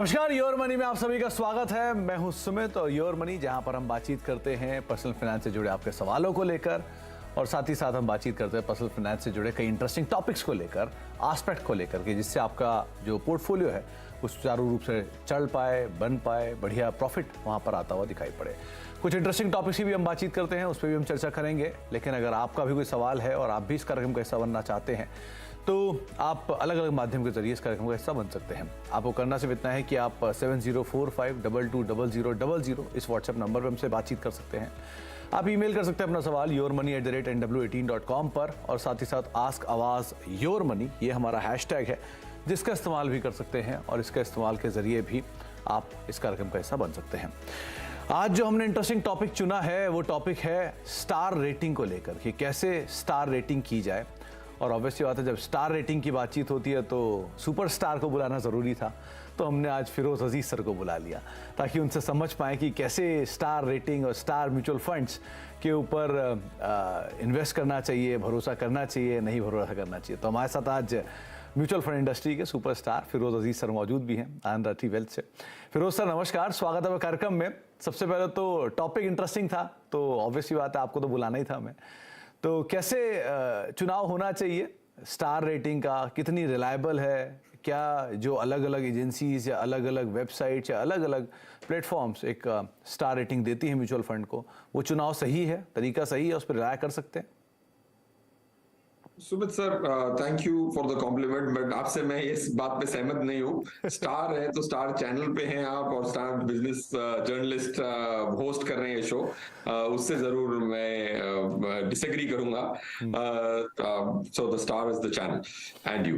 नमस्कार, your money में आप सभी का स्वागत है। मैं हूं सुमित और योर मनी, जहां पर हम बातचीत करते हैं पर्सनल फाइनेंस से जुड़े आपके सवालों को लेकर, और साथ ही साथ हम बातचीत करते हैं पर्सनल फाइनेंस से जुड़े कई इंटरेस्टिंग टॉपिक्स को लेकर, एस्पेक्ट को लेकर के, जिससे आपका जो पोर्टफोलियो है वो सुचारू रूप से चल पाए, बन पाए, बढ़िया प्रॉफिट वहां पर आता हुआ दिखाई पड़े। कुछ इंटरेस्टिंग टॉपिक्स की भी हम बातचीत करते हैं, उस पर भी हम चर्चा करेंगे। लेकिन अगर आपका भी कोई सवाल है और आप भी इस कार्यक्रम का हिस्सा बनना चाहते हैं तो आप अलग अलग माध्यम के जरिए इस कार्यक्रम का हिस्सा बन सकते हैं। आपको करना सिर्फ इतना है कि आप 7045220000 इस व्हाट्सएप नंबर पर हमसे बातचीत कर सकते हैं। आप ईमेल कर सकते हैं अपना सवाल yourmoney@nw18.com पर, और साथ ही साथ आस्क आवाज योर मनी, ये हमारा हैशटैग है जिसका इस्तेमाल भी कर सकते हैं, और इसके इस्तेमाल के जरिए भी आप इस कार्यक्रम का हिस्सा बन सकते हैं। आज जो हमने इंटरेस्टिंग टॉपिक चुना है वो टॉपिक है स्टार रेटिंग को लेकर, कि कैसे स्टार रेटिंग की जाए। और ऑब्वियसली बात है, जब स्टार रेटिंग की बातचीत होती है तो सुपरस्टार को बुलाना ज़रूरी था, तो हमने आज फिरोज अजीज सर को बुला लिया ताकि उनसे समझ पाएँ कि कैसे स्टार रेटिंग और स्टार म्यूचुअल फंड्स के ऊपर इन्वेस्ट करना चाहिए, भरोसा करना चाहिए, नहीं भरोसा करना चाहिए। तो हमारे साथ आज म्यूचुअल फंड इंडस्ट्री के सुपरस्टार फिरोज अजीज सर मौजूद भी हैं आनंद राठी वेल्थ से। फिरोज सर नमस्कार, स्वागत है कार्यक्रम में। सबसे पहले तो टॉपिक इंटरेस्टिंग था, तो ऑब्वियसली बात है आपको तो बुलाना ही था हमें। तो कैसे चुनाव होना चाहिए स्टार रेटिंग का, कितनी रिलायबल है, क्या जो अलग अलग एजेंसीज या अलग अलग वेबसाइट्स या अलग अलग प्लेटफॉर्म्स एक स्टार रेटिंग देती हैं म्यूचुअल फंड को, वो चुनाव सही है, तरीका सही है, उस पर रिलाय कर सकते हैं? Sumit sir, thank you for the compliment, but आपसे मैं इस बात पे सहमत नहीं हूँ। स्टार है तो स्टार चैनल पे हैं आप, और स्टार बिजनेस जर्नलिस्ट होस्ट कर रहे हैं शो, उससे जरूर मैं डिसएग्री करूंगा। So the star is the channel and you.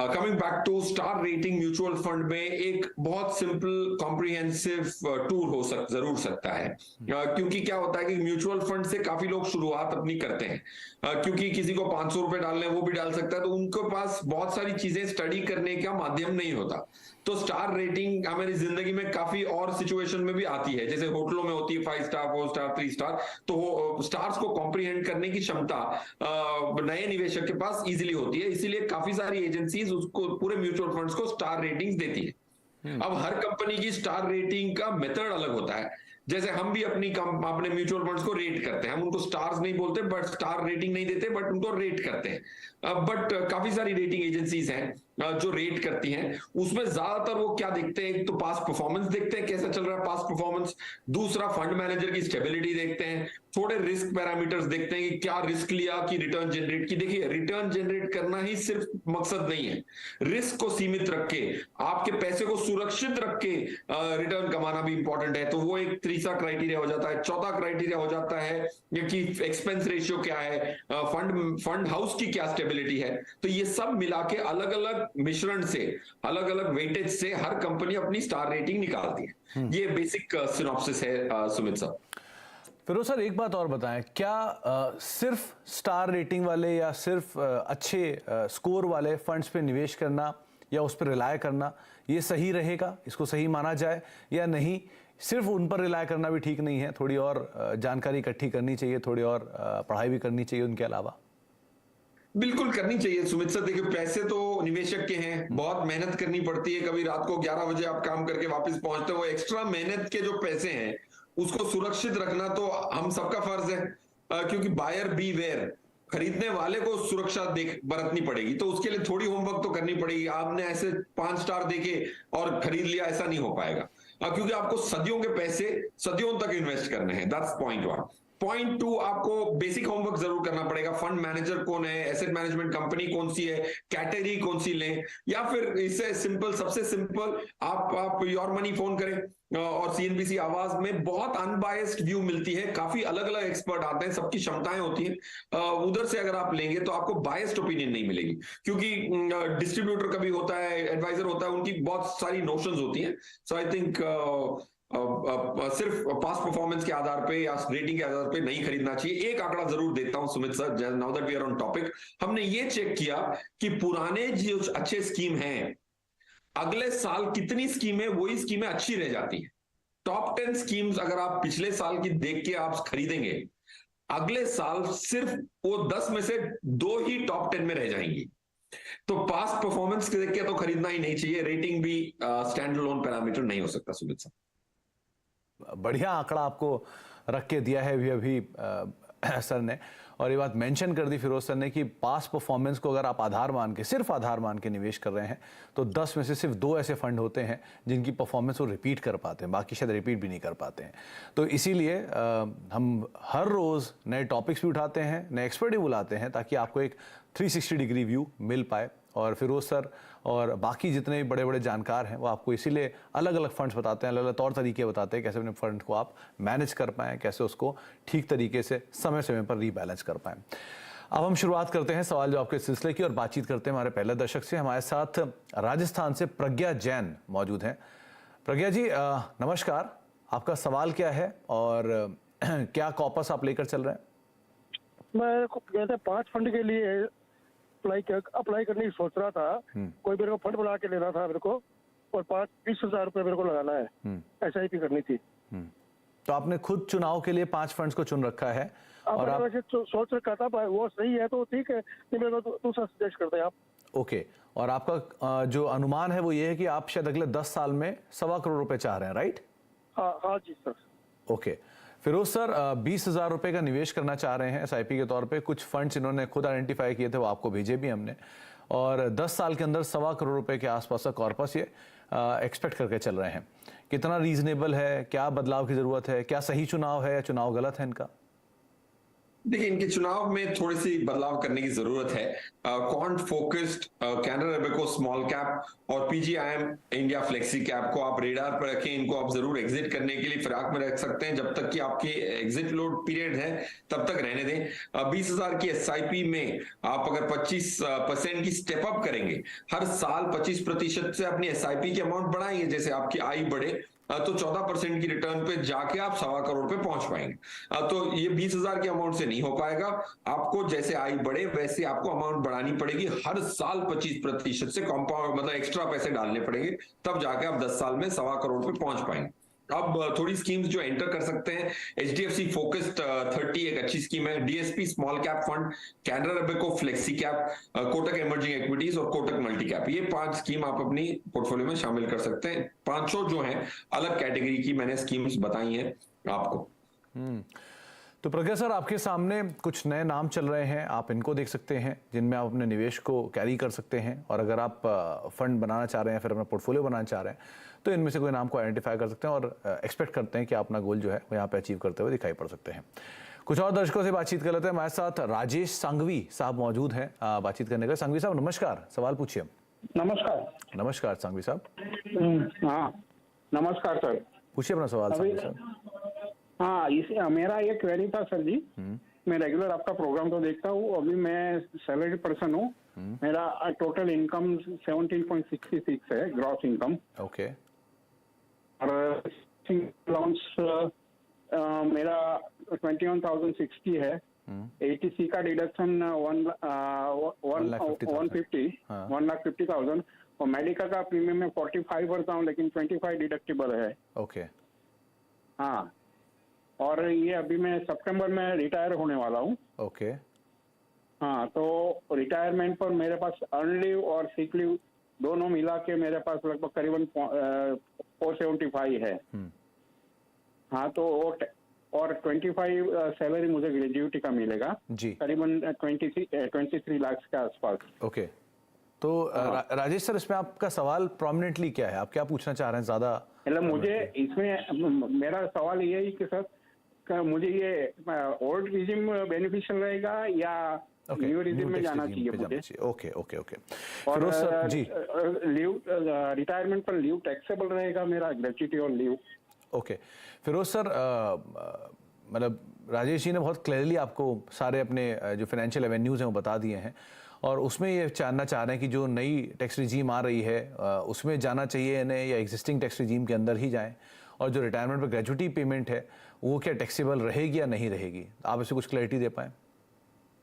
Coming back to star rating, mutual fund में एक बहुत सिंपल कॉम्प्रिहेंसिव टूर जरूर सकता है। क्योंकि क्या होता है कि म्यूचुअल फंड से काफी लोग शुरुआत अपनी करते हैं, क्योंकि किसी को 500 रुपए डालने वो भी डाल सकता है, तो उनके पास बहुत सारी चीजें स्टडी करने का माध्यम नहीं होता। तो स्टार रेटिंग हमारी जिंदगी में काफी और सिचुएशन में भी आती है, जैसे होटलों में होती है 5 स्टार, 4 स्टार, 3 स्टार। तो स्टार्स को कॉम्प्रिहेंड करने की क्षमता नए निवेशक के पास इजीली होती है, इसीलिए काफी सारी एजेंसीज उसको, पूरे म्यूचुअल फंड्स को स्टार रेटिंग्स देती है। अब हर कंपनी की स्टार रेटिंग का मेथड अलग होता है। जैसे हम भी अपने म्यूचुअल फंड्स को रेट करते हैं, हम उनको स्टार्स नहीं बोलते, बट स्टार रेटिंग नहीं देते, बट उनको रेट करते हैं। बट काफी सारी रेटिंग एजेंसीज हैं जो रेट करती हैं। उसमें ज्यादातर वो क्या देखते हैं, एक तो पास्ट परफॉर्मेंस देखते हैं, कैसा चल रहा है पास्ट परफॉर्मेंस। दूसरा, फंड मैनेजर की स्टेबिलिटी देखते हैं। थोड़े रिस्क पैरामीटर्स देखते हैं कि क्या रिस्क लिया कि रिटर्न जनरेट की। देखिए, रिटर्न जनरेट करना ही सिर्फ मकसद नहीं है, रिस्क को सीमित रख के, आपके पैसे को सुरक्षित रख के रिटर्न कमाना भी इंपॉर्टेंट है। तो वो एक तीसरा क्राइटेरिया हो जाता है। चौथा क्राइटेरिया हो जाता है कि एक्सपेंस रेशियो क्या है, फंड हाउस की क्या स्टेबिलिटी है। तो ये सब मिला के अलग अलग मिश्रण से, अलग अलग वेटेज से हर कंपनी अपनी स्टार रेटिंग निकालती है। ये बेसिक सिनॉप्सिस है सुमित साहब। फिरोज सर एक बात और बताएं, क्या सिर्फ स्टार रेटिंग वाले या सिर्फ अच्छे स्कोर वाले फंड्स पे निवेश करना या उस पर रिलाय करना ये सही रहेगा, इसको सही माना जाए या नहीं? सिर्फ उन पर रिलाय करना भी ठीक नहीं है, थोड़ी और जानकारी इकट्ठी करनी चाहिए, थोड़ी और पढ़ाई भी करनी चाहिए उनके अलावा? बिल्कुल करनी चाहिए सुमित सर। देखिए, पैसे तो निवेशक के हैं, बहुत मेहनत करनी पड़ती है। कभी रात को 11 बजे आप काम करके वापस पहुंचते हो, वो एक्स्ट्रा मेहनत के जो पैसे हैं उसको सुरक्षित रखना तो हम सबका फर्ज है, क्योंकि बायर बी वेयर, खरीदने वाले को सुरक्षा बरतनी पड़ेगी। तो उसके लिए थोड़ी होमवर्क तो करनी पड़ेगी। आपने ऐसे 5 स्टार देके और खरीद लिया, ऐसा नहीं हो पाएगा, क्योंकि आपको सदियों के पैसे सदियों तक इन्वेस्ट करने हैं। That's point 1। पॉइंट 2, आपको बेसिक होमवर्क जरूर करना पड़ेगा। फंड मैनेजर कौन है, एसेट मैनेजमेंट कंपनी कौन सी है, कैटेगरी कौन सी लें, या फिर इससे सिंपल, सबसे सिंपल, आप योर मनी फोन करें और सीएनबीसी आवाज में बहुत अनबायस्ड व्यू मिलती है। काफी अलग अलग एक्सपर्ट आते हैं, सबकी क्षमताएं होती हैं। उधर से अगर आप लेंगे तो आपको बायस्ड ओपिनियन नहीं मिलेगी, क्योंकि डिस्ट्रीब्यूटर का भी होता है, एडवाइजर होता है, उनकी बहुत सारी नोशंस होती हैं। सो आई थिंक सिर्फ पास्ट परफॉर्मेंस के आधार पे या रेटिंग के आधार पे नहीं खरीदना चाहिए। एक आंकड़ा जरूर देता हूं Sumit sir, now that we are on topic. हमने ये चेक किया कि पुराने जो अच्छे स्कीम हैं, अगले साल कितनी स्कीमें वही स्कीमें अच्छी रह जाती है। टॉप 10 स्कीम्स अगर आप पिछले साल की देख के आप खरीदेंगे, अगले साल सिर्फ वो 10 में से 2 ही टॉप 10 में रह जाएंगी। तो पास्ट परफॉर्मेंस देख के तो खरीदना ही नहीं चाहिए, रेटिंग भी स्टैंड अलोन पैरामीटर नहीं हो सकता सुमित साहब। बढ़िया आंकड़ा आपको रख के दिया है अभी सर ने, और ये बात मेंशन कर दी फिरोज सर ने कि पास्ट परफॉर्मेंस को अगर आप आधार मान के, सिर्फ आधार मान के निवेश कर रहे हैं तो 10 में से सिर्फ 2 ऐसे फंड होते हैं जिनकी परफॉर्मेंस वो रिपीट कर पाते हैं, बाकी शायद रिपीट भी नहीं कर पाते हैं। तो इसीलिए हम हर रोज़ नए टॉपिक्स भी उठाते हैं, नए एक्सपर्ट भी बुलाते हैं ताकि आपको एक 360 डिग्री व्यू मिल पाए। और फिरोज सर और बाकी जितने भी बड़े बड़े जानकार हैं वो आपको इसीलिए अलग अलग फंड्स बताते हैं, अलग अलग तौर तरीके बताते हैं कैसे अपने फंड को आप मैनेज कर पाएँ, कैसे उसको ठीक तरीके से समय समय पर रीबैलेंस कर पाएँ। अब हम शुरुआत करते हैं सवाल जवाब के सिलसिले की और बातचीत करते हैं हमारे पहले दर्शक से। हमारे साथ राजस्थान से प्रज्ञा जैन मौजूद हैं। प्रज्ञा जी नमस्कार, आपका सवाल क्या है और क्या कॉपस आप लेकर चल रहे हैं? मैं कहते 5 फंड के लिए अप्लाई करने की सोच रहा था। कोई मेरे को फंड बना के लेना था मेरे को, और 20,000 रुपये मेरे को लगाना है, SIP करनी थी। तो आपने खुद चुनाव के लिए 5 फंड्स को चुन रखा है और आप वैसे सोच रखा था, वो सही है तो ठीक है, नहीं मेरे को दूसरा सजेस्ट करते हैं आप। ओके, और आपका जो अनुमान है वो ये है कि आप शायद अगले 10 साल में 1.25 करोड़ रुपए चाह रहे हैं, राइट? हाँ जी सर। ओके, फिरोज सर 20,000 रुपए का निवेश करना चाह रहे हैं SIP के तौर पे। कुछ फंड्स इन्होंने खुद आइडेंटिफाई किए थे, वो आपको भेजे भी हमने, और 10 साल के अंदर 1.25 करोड़ रुपए के आसपास का कॉर्पस ये एक्सपेक्ट करके चल रहे हैं। कितना रीजनेबल है, क्या बदलाव की जरूरत है, क्या सही चुनाव है या चुनाव गलत है इनका? देखिए, इनके चुनाव में थोड़ी सी बदलाव करने की जरूरत है। Quant focused Canara Robeco small cap और PGIM इंडिया फ्लेक्सी कैप को आप रेडार पर रखें। इनको आप जरूर एग्जिट करने के लिए फिराक में रख सकते हैं, जब तक कि आपके एग्जिट लोड पीरियड है तब तक रहने दें। 20,000 की SIP में आप अगर 25% की स्टेप अप करेंगे, हर साल 25% से अपनी SIP की अमाउंट बढ़ाएंगे, जैसे आपकी आय बढ़े, तो 14% की रिटर्न पे जाके आप 1.25 करोड़ पे पहुंच पाएंगे। तो ये 20,000 के अमाउंट से नहीं हो पाएगा। आपको जैसे आय बढ़े वैसे आपको अमाउंट बढ़ानी पड़ेगी, हर साल 25% से कॉम्पाउंड, मतलब एक्स्ट्रा पैसे डालने पड़ेंगे, तब जाके आप 10 साल में 1.25 करोड़ पे पहुंच पाएंगे। अब थोड़ी स्कीम्स जो एंटर कर सकते हैं, HDFC फोकस्ड 30 एक अच्छी स्कीम है, DSP small cap fund, Canara Robeco flexi Cap, Kotak Emerging equities और कोटक मल्टी कैप, ये 5 स्कीम आप अपनी पोर्टफोलियो में शामिल कर सकते हैं। 500 जो हैं अलग कैटेगरी की मैंने स्कीम्स बताई हैं आपको। तो प्रज्ञा सर, आपके सामने कुछ नए नाम चल रहे हैं, आप इनको देख सकते हैं जिनमें आप अपने निवेश को कैरी कर सकते हैं, और अगर आप फंड बनाना चाह रहे हैं, फिर अपना पोर्टफोलियो बनाना चाह रहे हैं, तो इनमें से कोई नाम को आइडेंटिफाई कर सकते हैं और एक्सपेक्ट करते हैं कि अपना गोल जो है वो यहाँ पे अचीव करते हुए दिखाई पड़ सकते हैं। कुछ और दर्शकों से बातचीत कर लेते हैं। हमारे साथ राजेश सांघवी साहब मौजूद हैं बातचीत करने का। सांघवी साहब नमस्कार, सवाल पूछिए। नमस्कार। नमस्कार सांघवी साहब। हाँ नमस्कार सर, पूछिए अपना सवाल सांघवी साहब। हाँ, इसे मेरा ये क्वेरी था सर जी। मैं रेगुलर आपका प्रोग्राम तो देखता हूँ। अभी मैं सैलरी पर्सन हूँ। मेरा टोटल इनकम 17.66 है, ग्रॉस इनकम। ओके। और अलाउंस मेरा 21,060 है। ATC का डिडक्शन 1,50,000 और मेडिकल का प्रीमियम में 45 भरता हूँ, लेकिन 25 डिडक्टेबल है। ओके। हाँ, और ये अभी मैं सितंबर में रिटायर होने वाला हूँ। ओके। हाँ, तो रिटायरमेंट पर मेरे पास अर्न लीव और सिक लीव दोनों मिला के मेरे पास लगभग करीबन 475 है। हाँ, तो और 25 सैलरी मुझे ग्रेजुएटी का मिलेगा जी, करीबन 23 लाख के आसपास। ओके। तो राजेश सर, इसमें आपका सवाल प्रोमिनेंटली क्या है, आप क्या पूछना चाह रहे हैं ज्यादा? मतलब मुझे इसमें मेरा सवाल ये है कि सर मुझे ये ओल्ड रिजिम बेनिफिशियल रहेगा या न्यू रिजिम में जाना चाहिए मुझे? Okay okay okay. और जी, लीव रिटायरमेंट पर लीव टैक्सेबल रहेगा मेरा, ग्रेच्युटी और लीव? ओके फिरोज सर, मतलब राजेश जी ने बहुत क्लियरली आपको सारे अपने जो फाइनेंशियल एवेन्यूज हैं वो बता दिए हैं, और उसमें ये जानना चाह रहे हैं कि जो नई टैक्स रिजीम आ रही है उसमें जाना चाहिए इन्हें या एग्जिस्टिंग टैक्स रिजीम के अंदर ही जाएं, और जो रिटायरमेंट पर ग्रेजुएटी पेमेंट है वो क्या टैक्सेबल रहेगी या नहीं रहेगी? आप इसे कुछ क्लैरिटी दे पाएं।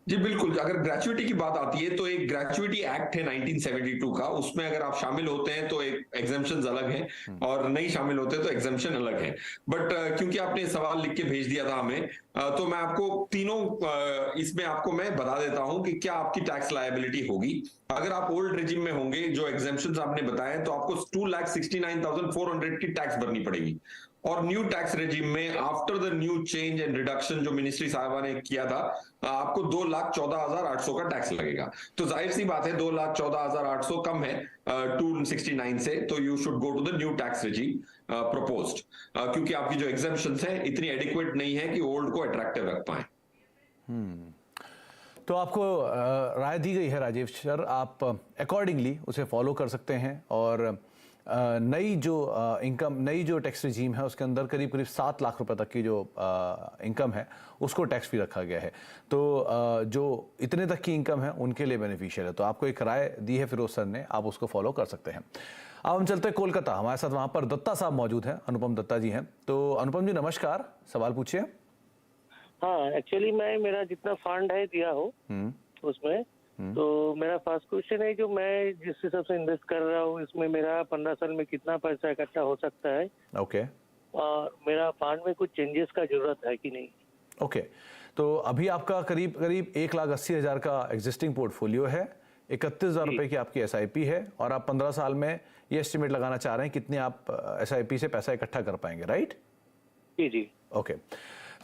जी बिल्कुल, अगर ग्रेचुइटी की बात आती है तो एक ग्रेचुइटी एक्ट है 1972 का, उसमें अगर आप शामिल होते हैं तो एक एग्जेम्पशन अलग है और नहीं शामिल होते तो एग्जेम्पशन अलग है। बट क्योंकि आपने सवाल लिख के भेज दिया था हमें, तो मैं आपको तीनों इसमें आपको मैं बता देता हूं कि क्या आपकी टैक्स लायबिलिटी होगी। अगर आप ओल्ड रेजिम में होंगे, जो एग्जेम्पशंस आपने बताए, तो आपको 2,69,400 की टैक्स भरनी पड़ेगी। और न्यू टैक्स रेजिम में after the new change and reduction जो मिनिस्ट्री साहबा ने किया था, आपको 2,14,800 का टैक्स लगेगा। तो जाहिर सी बात है 2,14,800 कम है 269 से, तो you should go to the new tax regime proposed, क्योंकि आपकी जो एग्जेम्पशंस हैं इतनी एडिक्वेट नहीं है कि ओल्ड को अट्रैक्टिव रख पाए। तो आपको राय दी गई है राजेश सर, आप अकॉर्डिंगली उसे फॉलो कर सकते हैं। और नई जो टैक्स रिजीम है उसके अंदर करीब करीब 7 लाख रुपए तक की जो इनकम है उसको टैक्स भी रखा गया है। तो जो इतने तक की इनकम है उनके लिए बेनिफिशियल है। तो आपको एक राय दी है फिरोज सर ने, आप उसको फॉलो कर सकते हैं। अब हम चलते हैं कोलकाता, हमारे साथ वहाँ पर दत्ता साहब मौजूद हैं, अनुपम दत्ता जी हैं। तो अनुपम जी नमस्कार, सवाल पूछिए। हाँ, एक्चुअली मेरा जितना फंड है दिया हो उसमें, तो मेरा फर्स्ट क्वेश्चन है, जो मैं जिस हिसाब से इन्वेस्ट कर रहा हूँ इसमें मेरा 15 साल में कितना पैसा इकट्ठा हो सकता है? ओके। और मेरा फंड में कुछ चेंजेस का जरूरत है कि नहीं? ओके, तो अभी आपका करीब करीब 1,80,000 का एग्जिस्टिंग पोर्टफोलियो है, 31,000 रुपए की आपकी SIP है, और आप 15 साल में ये एस्टिमेट लगाना चाह रहे हैं कितने आप SIP से पैसा इकट्ठा कर पाएंगे, राइट? जी जी। Okay,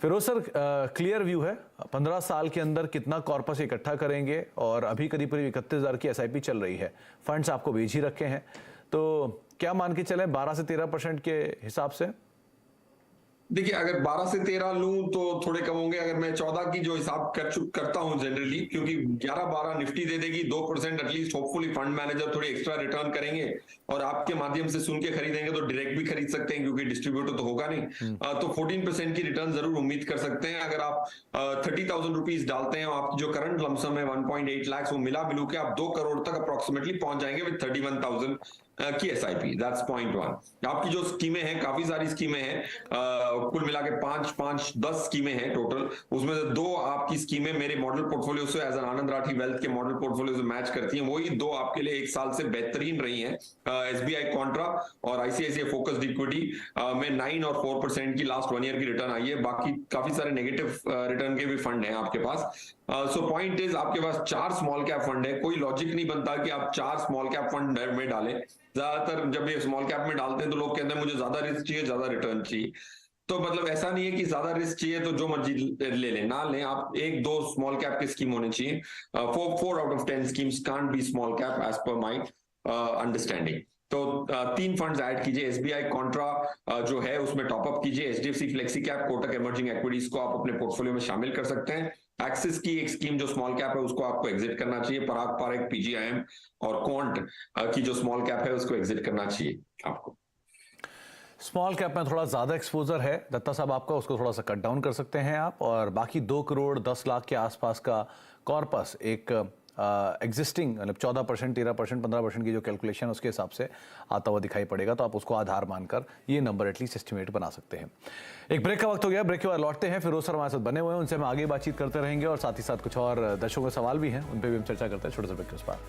Firoz sir clear view है, 15 साल के अंदर कितना कॉर्पस इकट्ठा करेंगे, और अभी करीब करीब 31,000 की SIP चल रही है, फंड्स आपको भेज ही रखे हैं, तो क्या मान के चलें 12 से 13% के हिसाब से? देखिए, अगर 12 से 13 लूं तो थोड़े कम होंगे। अगर मैं 14 की जो हिसाब करता हूं जनरली, क्योंकि 11-12 निफ्टी दे देगी, 2% एटलीस्ट होपफुली फंड मैनेजर थोड़ी एक्स्ट्रा रिटर्न करेंगे, और आपके माध्यम से सुन के खरीदेंगे तो डायरेक्ट भी खरीद सकते हैं क्योंकि डिस्ट्रीब्यूटर तो होगा नहीं। तो 14% की रिटर्न जरूर उम्मीद कर सकते हैं। अगर आप 30,000 रुपीज डालते हैं, आपकी जो करंट लमसम है 1.8 लाख, वो मिला मिलू के आप 2 करोड़ तक अप्रोक्सीमेटली पहुंच जाएंगे विद 31,000 की SIP। That's point 1। आपकी जो स्कीमें हैं, काफी सारी स्कीमें हैं, कुल मिला के 10 स्कीमें हैं टोटल, उसमें से 2 आपकी स्कीमें मेरे मॉडल पोर्टफोलियो से as an Anand Rathi wealth के मॉडल पोर्टफोलियो से मैच करती हैं। वही 2 आपके लिए 1 साल से बेहतरीन रही हैं, SBI कॉन्ट्रा और ICICI फोकस्ड इक्विटी में 9 और 4% की लास्ट 1 ईयर की रिटर्न आई है। बाकी काफी सारे नेगेटिव रिटर्न के भी फंड हैं आपके पास। सो पॉइंट इज, आपके पास 4 स्मॉल कैप फंड है, कोई लॉजिक नहीं बनता कि आप 4 स्मॉल कैप फंड में डालें। ज्यादातर जब ये स्मॉल कैप में डालते हैं तो लोग कहते हैं मुझे ज्यादा रिस्क चाहिए, ज्यादा रिटर्न चाहिए। तो मतलब ऐसा नहीं है कि ज्यादा रिस्क चाहिए तो जो मर्जी ले लें, ना लें। आप 1-2 स्मॉल कैप की स्कीम होनी चाहिए। 4 out of 10 schemes can't be small cap as per my understanding. तो 3 फंड्स ऐड कीजिए। SBI कॉन्ट्रा जो है उसमें टॉपअप कीजिए। HDFC Flexi Cap, Kotak Emerging Equities को आप अपने पोर्टफोलियो में शामिल कर सकते हैं। एक्सिस की एक स्कीम जो स्मॉल कैप है उसको आपको एग्जिट करना चाहिए। पराग पारेख, PGIM और क्वांट की जो स्मॉल कैप है उसको एग्जिट करना चाहिए आपको। स्मॉल कैप में थोड़ा ज़्यादा एक्सपोजर है दत्ता साहब आपका, उसको थोड़ा सा कट डाउन कर सकते हैं आप, और बाकी 2 करोड़ 10 लाख के आसपास का कॉर्पस एक एग्जिस्टिंग मतलब 14%, 13%, 15% की जो कैलकुलेशन है उसके हिसाब से आता हुआ दिखाई पड़ेगा। तो आप उसको आधार मानकर ये नंबर एटलीस्ट एस्टिमेट बना सकते हैं। एक ब्रेक का वक्त हो गया, ब्रेक के बाद लौटते हैं। फिरोज सर हमारे साथ बने हुए हैं, उनसे हम आगे बातचीत करते रहेंगे, और साथ ही साथ कुछ और दर्शकों के सवाल भी हैं, उन पर भी हम चर्चा करते हैं छोटे से ब्रेक के उस पार।